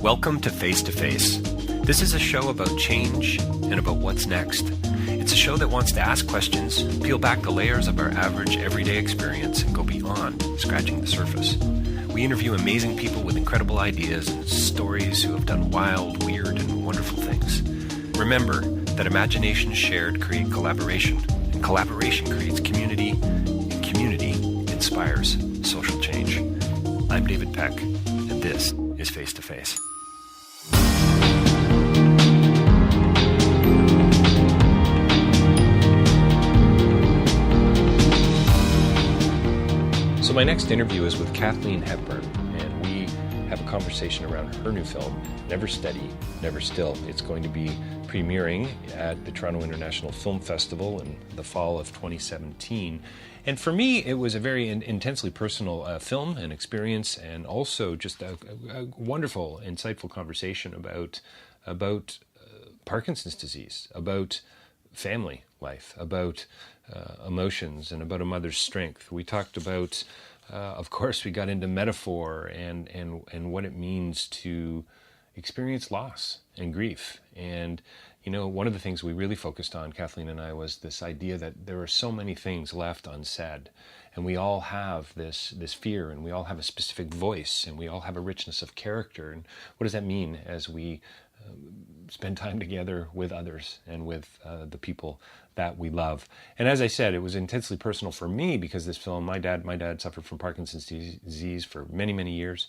Welcome to Face2Face. This is a show about change and about what's next. It's a show that wants to ask questions, peel back the layers of our average everyday experience, and go beyond scratching the surface. We interview amazing people with incredible ideas and stories who have done wild, weird, and wonderful things. Remember that imagination shared creates collaboration, and collaboration creates community, and community inspires social change. I'm David Peck, and this is Face2Face. So my next interview is with Kathleen Hepburn, and we have a conversation around her new film, Never Steady, Never Still. It's going to be premiering at the Toronto International Film Festival in the fall of 2017. And for me, it was a very intensely personal film and experience, and also just a wonderful, insightful conversation about Parkinson's disease, about family life, about emotions, and about a mother's strength. We talked about, of course, we got into metaphor and what it means to experience loss and grief. And, you know, one of the things we really focused on, Kathleen and I, was this idea that there are so many things left unsaid. And we all have this fear, and we all have a specific voice, and we all have a richness of character. And what does that mean as we spend time together with others and with the people that we love? And as I said, it was intensely personal for me because this film, my dad suffered from Parkinson's disease for many, many years.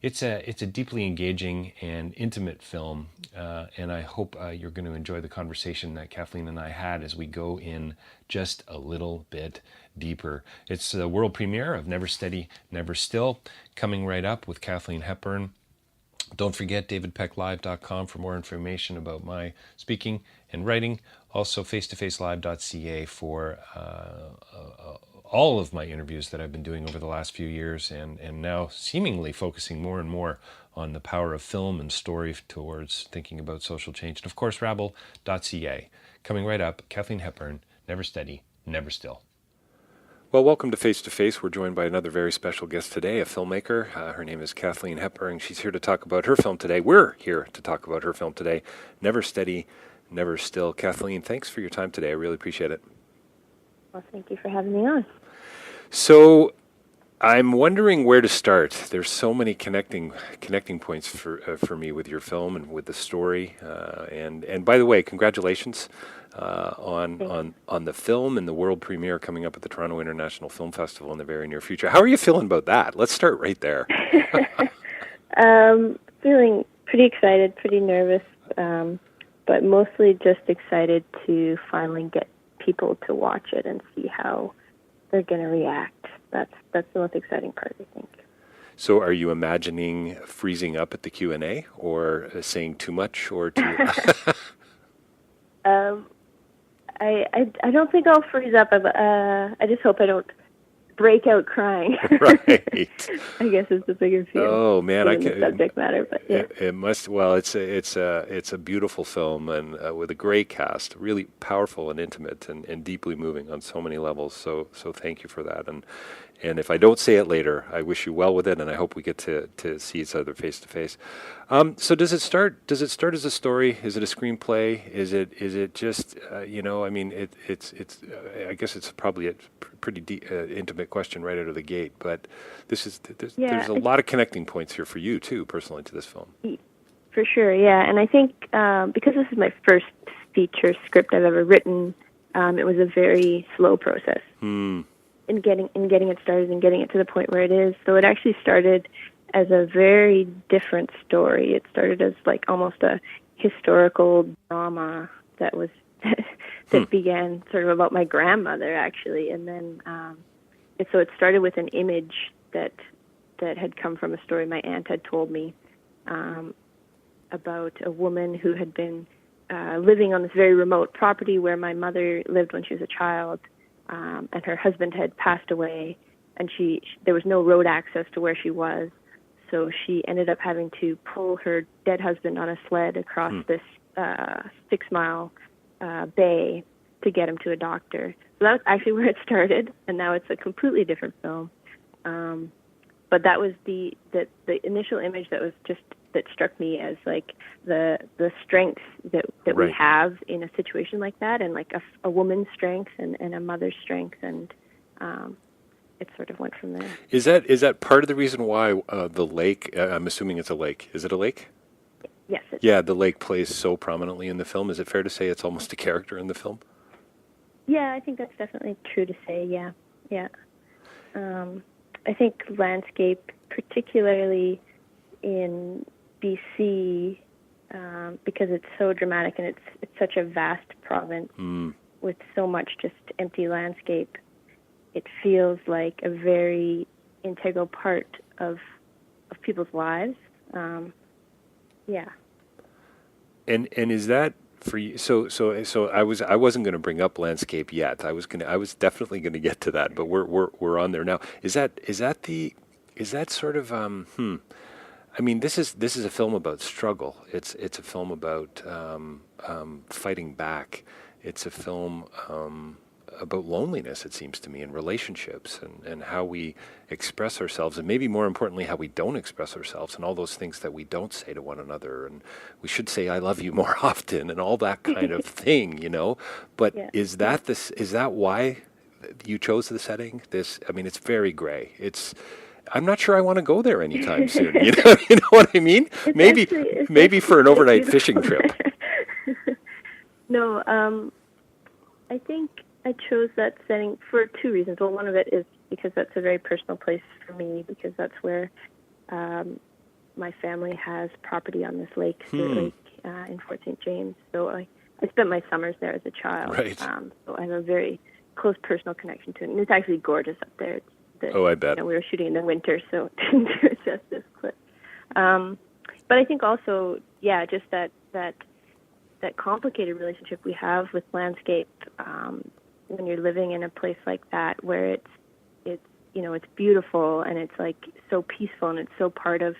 It's a deeply engaging and intimate film, and I hope you're going to enjoy the conversation that Kathleen and I had as we go in just a little bit deeper. It's the world premiere of Never Steady, Never Still, coming right up with Kathleen Hepburn. Don't forget davidpecklive.com for more information about my speaking and writing. Also face2facelive.ca for all of my interviews that I've been doing over the last few years, and now seemingly focusing more and more on the power of film and story towards thinking about social change. And of course, rabble.ca. Coming right up, Kathleen Hepburn, Never Steady, Never Still. Well, welcome to Face2Face. We're joined by another very special guest today, a filmmaker. Her name is Kathleen Hepburn. She's here to talk about her film today. We're here to talk about her film today, Never Steady, Never Still. Kathleen, thanks for your time today. I really appreciate it. Well, thank you for having me on. So I'm wondering where to start. There's so many connecting points for me with your film and with the story. And by the way, congratulations on the film and the world premiere coming up at the Toronto International Film Festival in the very near future. How are you feeling about that? Let's start right there. Feeling pretty excited, pretty nervous, but mostly just excited to finally get people to watch it and see how they're going to react. That's the most exciting part, I think. So are you imagining freezing up at the Q&A or saying too much or too... I don't think I'll freeze up. I just hope I don't break out crying. Right. I guess it's the bigger fear. Oh man, I can. Subject matter, but yeah. It must. Well, it's a beautiful film and with a great cast, really powerful and intimate and deeply moving on so many levels. So thank you for that. And if I don't say it later, I wish you well with it, and I hope we get to see each other face to face. So does it start as a story? Is it a screenplay? Is it just I mean it's I guess it's probably a pretty intimate question right out of the gate, but there's a lot of connecting points here for you too, personally, to this film. For sure, yeah. And I think because this is my first feature script I've ever written, it was a very slow process. In getting it started and getting it to the point where it is. So it actually started as a very different story. It started as like almost a historical drama that was that began sort of about my grandmother, actually, and then so it started with an image that had come from a story my aunt had told me about a woman who had been living on this very remote property where my mother lived when she was a child. And her husband had passed away, and there was no road access to where she was, so she ended up having to pull her dead husband on a sled across this 6-mile bay to get him to a doctor. So that was actually where it started, and now it's a completely different film. But that was the initial image that was just struck me as like the strength that we have in a situation like that, and like a woman's strength and a mother's strength, and it sort of went from there. Is that part of the reason why the lake? I'm assuming it's a lake. Is it a lake? Yes. Yeah, the lake plays so prominently in the film. Is it fair to say it's almost a character in the film? Yeah, I think that's definitely true to say. Yeah. I think landscape, particularly in BC, because it's so dramatic and it's such a vast province with so much just empty landscape, it feels like a very integral part of people's lives. Yeah. And is that for you? So I wasn't going to bring up landscape yet. I was definitely going to get to that, but we're on there now. Is that sort of I mean, this is a film about struggle. It's a film about fighting back. It's a film about loneliness, it seems to me, and relationships, and how we express ourselves, and maybe more importantly, how we don't express ourselves, and all those things that we don't say to one another, and we should say "I love you" more often, and all that kind of thing, you know. But is that why you chose the setting? I mean, it's very gray. I'm not sure I want to go there anytime soon. You know what I mean? Maybe for an overnight fishing trip. No, I think I chose that setting for two reasons. Well, one of it is because that's a very personal place for me, because that's where my family has property on this lake, Lake in Fort St. James. So I spent my summers there as a child. Right. So I have a very close personal connection to it. And it's actually gorgeous up there. I bet. We were shooting in the winter, so it didn't do it justice. But I think also, just that complicated relationship we have with landscape, when you're living in a place like that, where it's beautiful and it's like so peaceful and it's so part of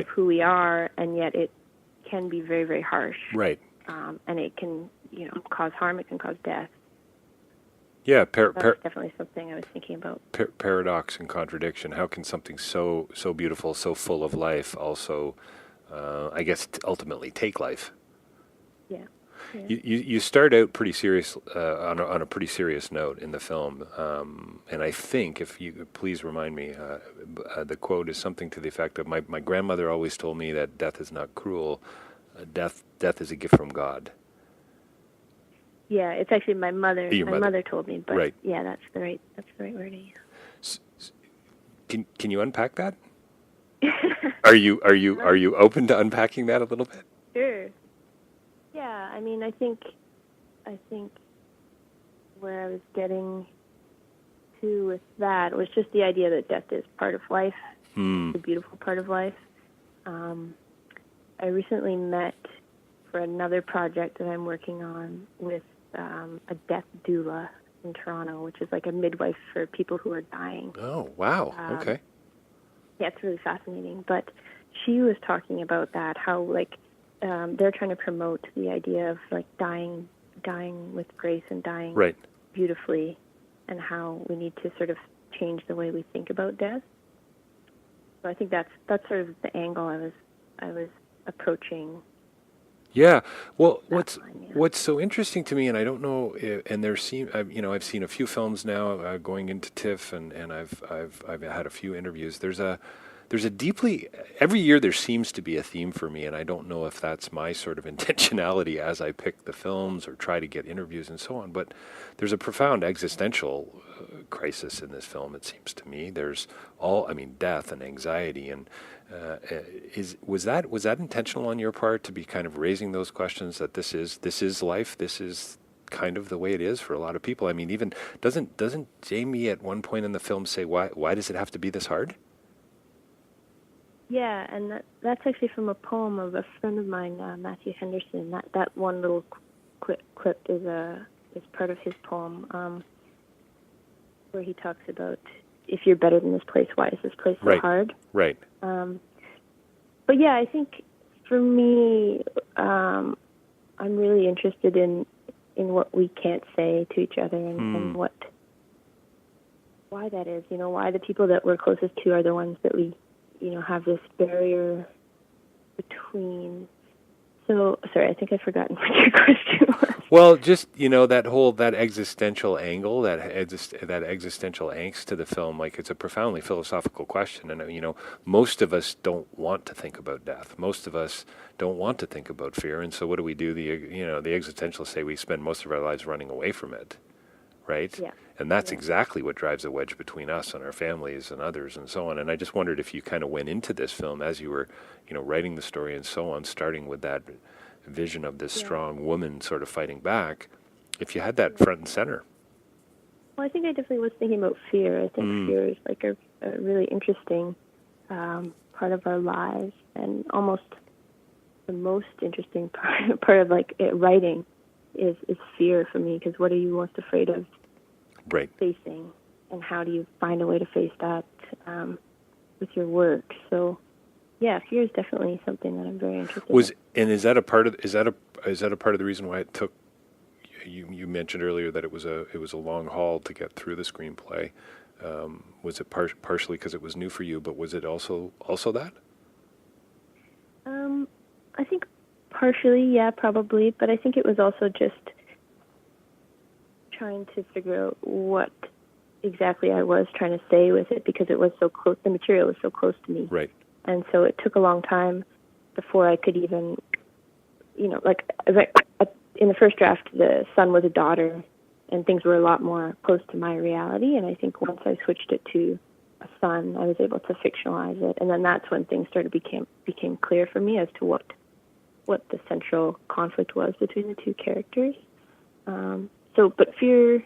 who we are, and yet it can be very, very harsh. Right. And it can, cause harm. It can cause death. Yeah, that's definitely something I was thinking about. Paradox and contradiction. How can something so beautiful, so full of life, also, I guess, ultimately take life? Yeah. You start out pretty serious on a pretty serious note in the film, and I think, if you please remind me, the quote is something to the effect of, "My grandmother always told me that death is not cruel. Death is a gift from God." Yeah, it's actually my mother. My mother told me, but yeah, that's the right wording. Can you unpack that? Are you open to unpacking that a little bit? Sure. Yeah, I mean, I think where I was getting to with that was just the idea that death is part of life, the beautiful part of life. I recently met for another project that I'm working on with a death doula in Toronto, which is like a midwife for people who are dying. Oh, wow. Okay. Yeah, it's really fascinating. But she was talking about that, how like they're trying to promote the idea of like dying with grace and dying beautifully, and how we need to sort of change the way we think about death. So I think that's sort of the angle I was approaching. Yeah. Well, what's so interesting to me, and I don't know, and I've seen a few films now going into TIFF, and I've had a few interviews. There's a deeply, every year there seems to be a theme for me, and I don't know if that's my sort of intentionality as I pick the films or try to get interviews and so on, but there's a profound existential crisis in this film, it seems to me. There's death and anxiety, and was that intentional on your part to be kind of raising those questions, that this is life, this is kind of the way it is for a lot of people? I mean, even doesn't Jamie at one point in the film say, why does it have to be this hard? Yeah, and that's actually from a poem of a friend of mine, Matthew Henderson. That one little clip is part of his poem, where he talks about, if you're better than this place, why is this place so hard? Right. But yeah, I think for me, I'm really interested in what we can't say to each other, and why that is. Why the people that we're closest to are the ones that we have this barrier between. So, sorry, I think I've forgotten what your question was. Well, just, that existential angle, that existential angst to the film, like, it's a profoundly philosophical question. And, most of us don't want to think about death. Most of us don't want to think about fear. And so what do? The existentialists say we spend most of our lives running away from it, right? Yeah. And that's exactly what drives a wedge between us and our families and others and so on. And I just wondered if you kind of went into this film as you were, writing the story and so on, starting with that vision of this strong woman sort of fighting back, if you had that front and center. Well, I think I definitely was thinking about fear. I think fear is like a really interesting part of our lives, and almost the most interesting part of like writing is fear for me, because what are you most afraid of facing, and how do you find a way to face that with your work? So yeah, fear is definitely something that I'm very interested in. And is that a part of the reason why it took? You mentioned earlier that it was a long haul to get through the screenplay. Was it partially because it was new for you, but was it also that? I think partially, yeah, probably, but I think it was also just trying to figure out what exactly I was trying to say with it, because it was so close. The material was so close to me, right? And so it took a long time before I could even, in the first draft, the son was a daughter, and things were a lot more close to my reality. And I think once I switched it to a son, I was able to fictionalize it. And then that's when things became clear for me as to what the central conflict was between the two characters. But fear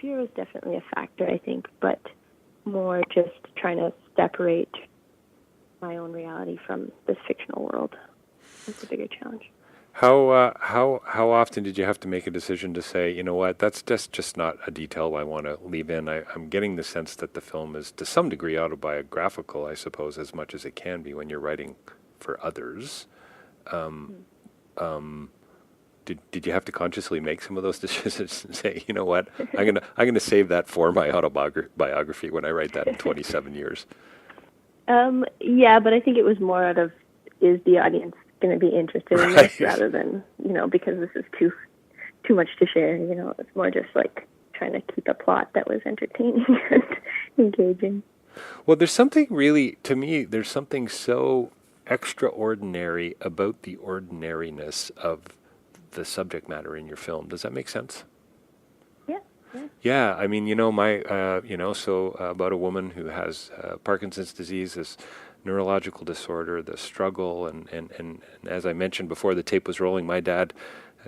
was definitely a factor, I think, but more just trying to separate my own reality from this fictional world. It's a bigger challenge. How often did you have to make a decision to say, you know what, that's just not a detail I want to leave in? I'm getting the sense that the film is to some degree autobiographical, I suppose, as much as it can be when you're writing for others. Did you have to consciously make some of those decisions and say, you know what, I'm gonna save that for my autobiography when I write that in 27 years? Yeah, but I think it was more out of, is the audience going to be interested in this, rather than, because this is too much to share. It's more just like trying to keep a plot that was entertaining and engaging. Well, there's something really, to me, there's something so extraordinary about the ordinariness of the subject matter in your film. Does that make sense? Yeah, I mean, about a woman who has Parkinson's disease, this neurological disorder, the struggle, and as I mentioned before the tape was rolling, my dad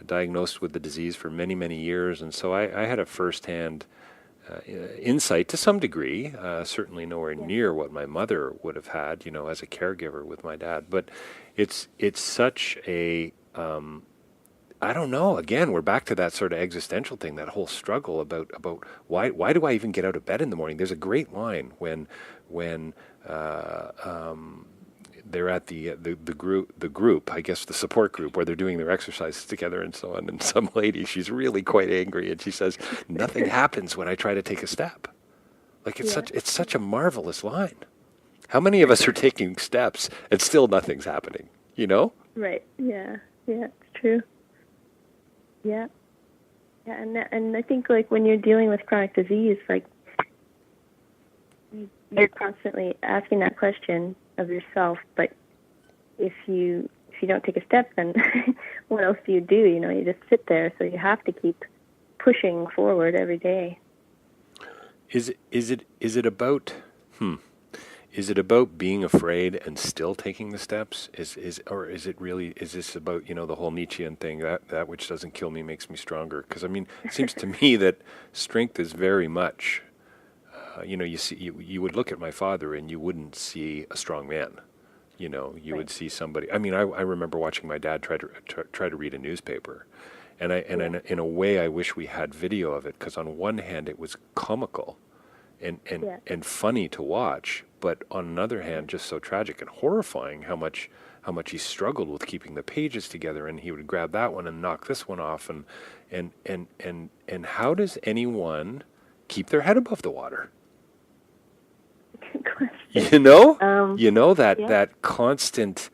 diagnosed with the disease for many, many years, and so I had a firsthand insight to some degree, certainly nowhere near what my mother would have had, as a caregiver with my dad. But it's such a I don't know. Again, we're back to that sort of existential thing, that whole struggle about why do I even get out of bed in the morning? There's a great line when they're at the group, I guess the support group, where they're doing their exercises together and so on. And some lady, she's really quite angry, and she says, "Nothing happens when I try to take a step." Like it's such a marvelous line. How many of us are taking steps and still nothing's happening? Right. Yeah. Yeah. It's true. Yeah. Yeah, and I think like when you're dealing with chronic disease, like you're constantly asking that question of yourself. But if you don't take a step, then what else do? You just sit there. So you have to keep pushing forward every day. Is it about? Is it about being afraid and still taking the steps? Is this about, the whole Nietzschean thing, that which doesn't kill me makes me stronger? Because, I mean, it seems to me that strength is very much, you would look at my father and you wouldn't see a strong man. You would see somebody. I mean, I remember watching my dad try to read a newspaper. And in a way, I wish we had video of it, because on one hand, it was comical and funny to watch, but on another hand, just so tragic and horrifying how much he struggled with keeping the pages together, and he would grab that one and knock this one off, and how does anyone keep their head above the water? Good question. That constant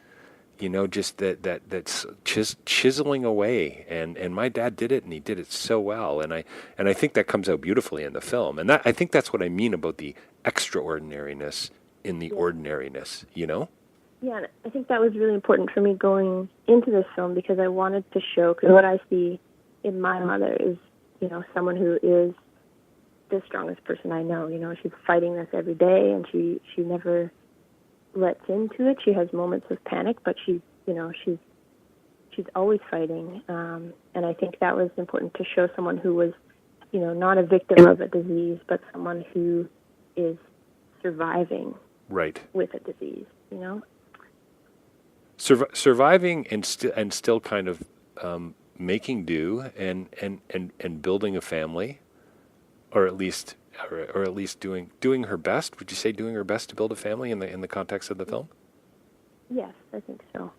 just that's chiseling away. And my dad did it, and he did it so well. And I think that comes out beautifully in the film. And I think that's what I mean about the extraordinariness in the ordinariness, Yeah, and I think that was really important for me going into this film, because I wanted to show, because what I see in my mother is, someone who is the strongest person I know. She's fighting this every day, and she never lets into it. She has moments of panic, but she's always fighting. And I think that was important to show someone who was, not a victim of a disease, but someone who is surviving with a disease, Surviving and still kind of making do and building a family, or at least doing her best. Would you say doing her best to build a family in the context of the film? Yes, I think so.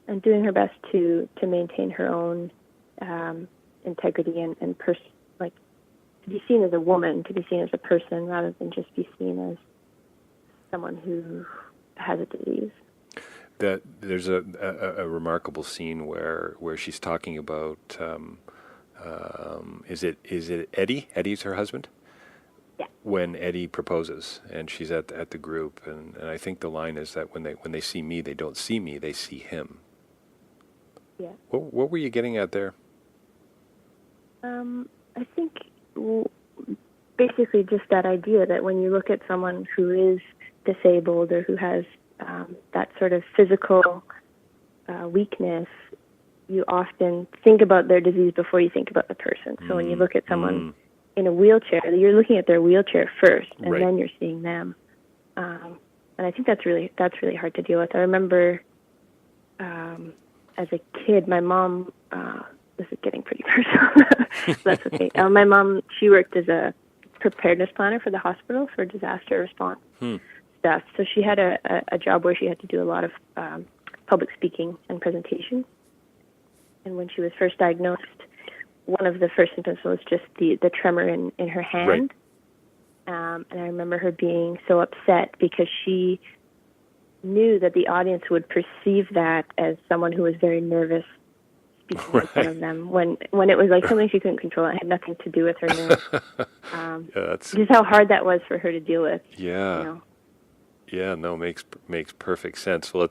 And doing her best to maintain her own integrity and to be seen as a woman, to be seen as a person, rather than just be seen as someone who has a disease. That there's a remarkable scene where she's talking about is it Eddie? Eddie's her husband? Yeah. When Eddie proposes, and she's at the group, and I think the line is that when they see me, they don't see me, they see him. Yeah. What were you getting at there? I think basically just that idea that when you look at someone who is disabled or who has that sort of physical weakness, you often think about their disease before you think about the person. So when you look at someone in a wheelchair, you're looking at their wheelchair first, and then you're seeing them. And I think that's really hard to deal with. I remember as a kid, my mom, this is getting pretty personal, that's okay. My mom, she worked as a preparedness planner for the hospital for disaster response stuff. So she had a job where she had to do a lot of public speaking and presentation. And when she was first diagnosed, one of the first symptoms was just the tremor in her hand. And I remember her being so upset because she knew that the audience would perceive that as someone who was very nervous speaking in front of them, when it was like something she couldn't control. It had nothing to do with her nerves. Just how hard that was for her to deal with. Yeah. Yeah, no, makes perfect sense. Well,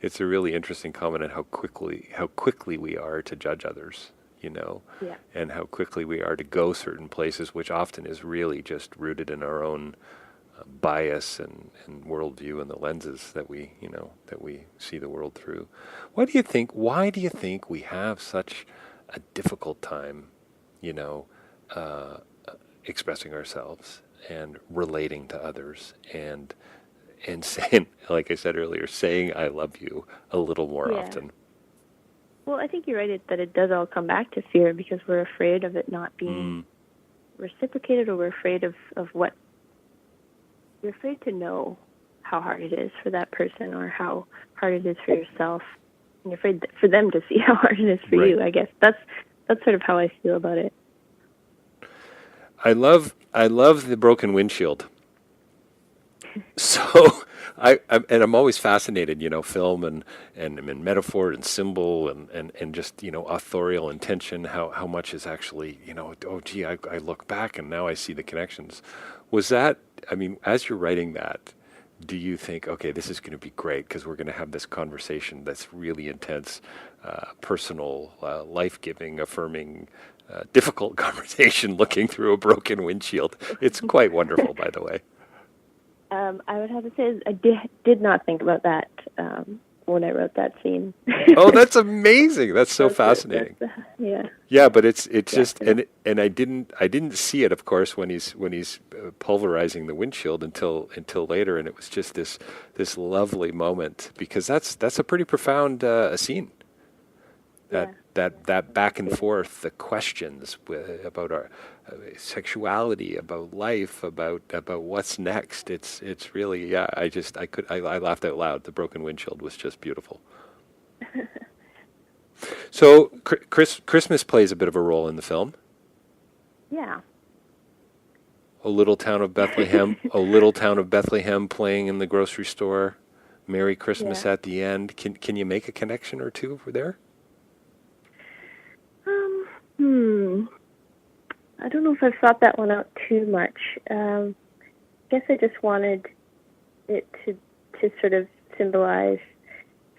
it's a really interesting comment on how quickly we are to judge others, and how quickly we are to go certain places, which often is really just rooted in our own bias and worldview and the lenses that we see the world through. Why do you think we have such a difficult time, expressing ourselves and relating to others and saying, like I said earlier, saying I love you a little more often? Well, I think you're right that it does all come back to fear, because we're afraid of it not being reciprocated, or we're afraid of what. You're afraid to know how hard it is for that person, or how hard it is for yourself. And you're afraid for them to see how hard it is for you, I guess. That's sort of how I feel about it. I love the broken windshield. So I'm always fascinated, film and metaphor and symbol and just, authorial intention, how much is actually, I look back and now I see the connections. Was that, as you're writing that, do you think, okay, this is going to be great because we're going to have this conversation that's really intense, personal, life-giving, affirming, difficult conversation looking through a broken windshield? It's quite wonderful, by the way. I would have to say I did not think about that when I wrote that scene. Oh, that's amazing! That's so fascinating. Yeah, but it's just and I didn't see it, of course, when he's pulverizing the windshield until later, and it was just this lovely moment, because that's a pretty profound scene. That back and forth, the questions about our sexuality, about life, about what's next. It's really I laughed out loud. The broken windshield was just beautiful. So Christmas plays a bit of a role in the film. Yeah. A little town of Bethlehem playing in the grocery store, Merry Christmas at the end. Can you make a connection or two over there? I don't know if I've thought that one out too much. I guess I just wanted it to sort of symbolize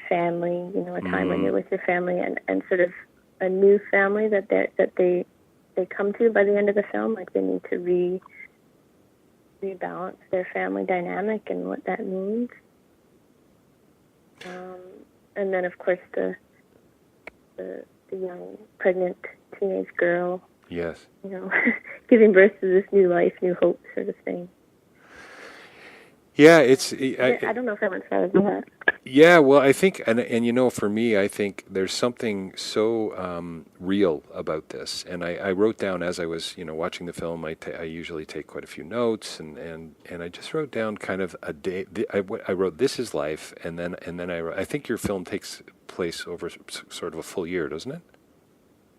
family, a time when you're with your family, and sort of a new family that they come to by the end of the film. Like they need to rebalance their family dynamic and what that means. And then, of course, the young pregnant teenage girl. Yes. Giving birth to this new life, new hope, sort of thing. Yeah, I don't know if I went further than that. Yeah, well, I think, and for me, I think there's something so real about this. And I wrote down as I was, watching the film. I usually take quite a few notes, and I just wrote down kind of a day. I wrote, "This is life," and then I wrote, I think your film takes place over sort of a full year, doesn't it?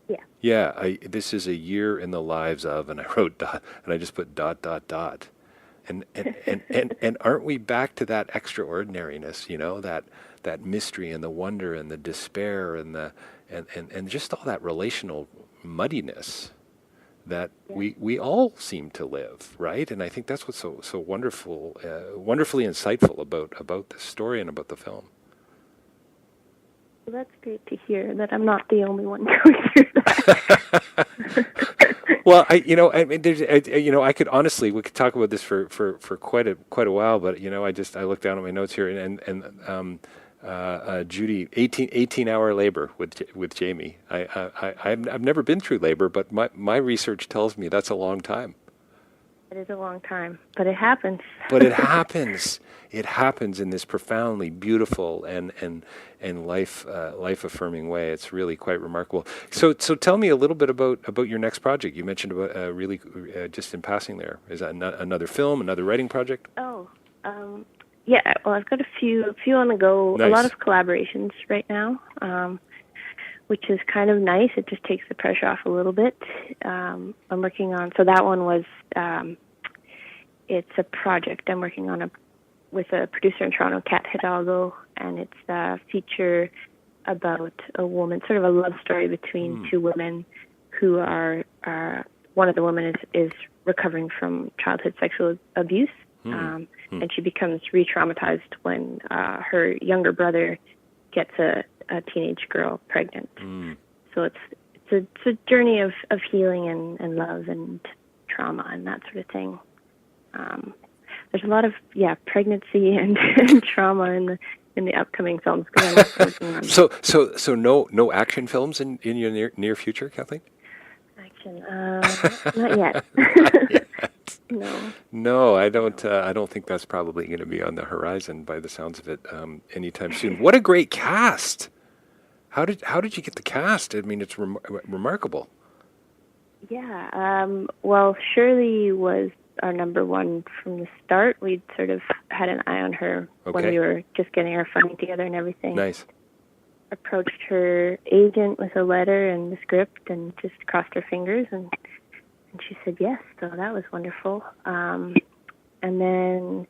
Yeah. Yeah, this is a year in the lives of, and I wrote and I just put ... And aren't we back to that extraordinariness, that mystery and the wonder and the despair and just all that relational muddiness that we all seem to live, right? And I think that's what's so wonderful, wonderfully insightful about this story and about the film. Well, that's great to hear that I'm not the only one going through that. Well, I could honestly, we could talk about this for quite a while, but I looked down at my notes here and Judy, 18-hour labor with Jamie. I've never been through labor, but my research tells me that's a long time. It is a long time, but it happens. But it happens. It happens in this profoundly beautiful and life affirming way. It's really quite remarkable. So tell me a little bit about your next project. You mentioned about really just in passing there. Is that another film, another writing project? Oh, yeah. Well, I've got a few on the go. Nice. A lot of collaborations right now, which is kind of nice. It just takes the pressure off a little bit. I'm working on. So that one was. It's a project I'm working on with a producer in Toronto, Kat Hidalgo, and it's a feature about a woman, sort of a love story between two women who are one of the women is recovering from childhood sexual abuse, and she becomes re-traumatized when her younger brother gets a teenage girl pregnant. So it's a journey of healing and love and trauma and that sort of thing. There's a lot of pregnancy and trauma in the upcoming films. So no action films in your near future, Kathleen? Action, not yet. Not yet. No, I don't think that's probably going to be on the horizon by the sounds of it anytime soon. What a great cast! How did you get the cast? I mean, it's remarkable. Yeah. Well, Shirley was our number one from the start. We'd sort of had an eye on her when we were just getting our funding together and everything. Nice. Approached her agent with a letter and the script and just crossed her fingers and she said yes. So that was wonderful. And then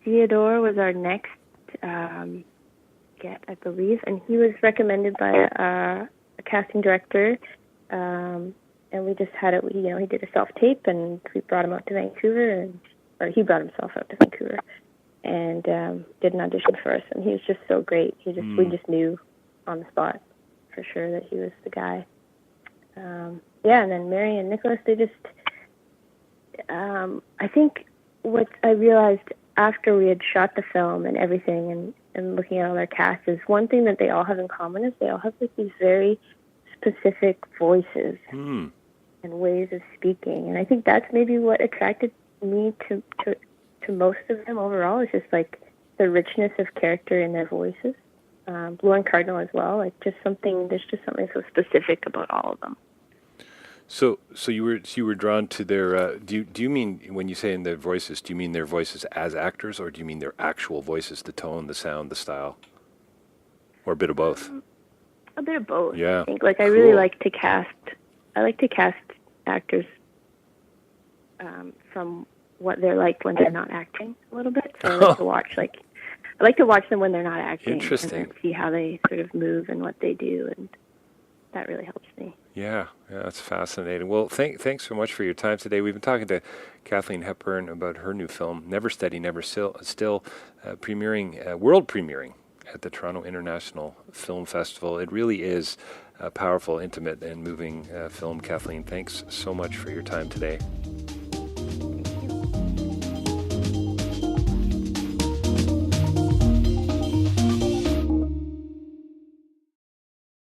Theodore was our next get, I believe, and he was recommended by a casting director. And we just had it, he did a self-tape, and we brought him out to Vancouver, or he brought himself out to Vancouver, and did an audition for us, and he was just so great. We just knew on the spot for sure that he was the guy. And then Mary and Nicholas, they just, I think what I realized after we had shot the film and everything, and looking at all their cast, is one thing that they all have in common is they all have these very specific voices. And ways of speaking, and I think that's maybe what attracted me to most of them overall. Is just like the richness of character in their voices. Blue and Cardinal as well. Like there's just something so specific about all of them. So you were drawn to their. Do you mean when you say in their voices? Do you mean their voices as actors, or do you mean their actual voices, the tone, the sound, the style, or a bit of both? A bit of both. Yeah. I think. Like I really like to cast. I like to cast actors from what they're like when they're not acting a little bit. So I like to watch, like, I like to watch them when they're not acting. Interesting. And see how they sort of move and what they do, and that really helps me. Yeah, that's fascinating. Well, thanks so much for your time today. We've been talking to Kathleen Hepburn about her new film, Never Steady, Never Still, world premiering at the Toronto International Film Festival. It really is a powerful, intimate, and moving film. Kathleen, thanks so much for your time today.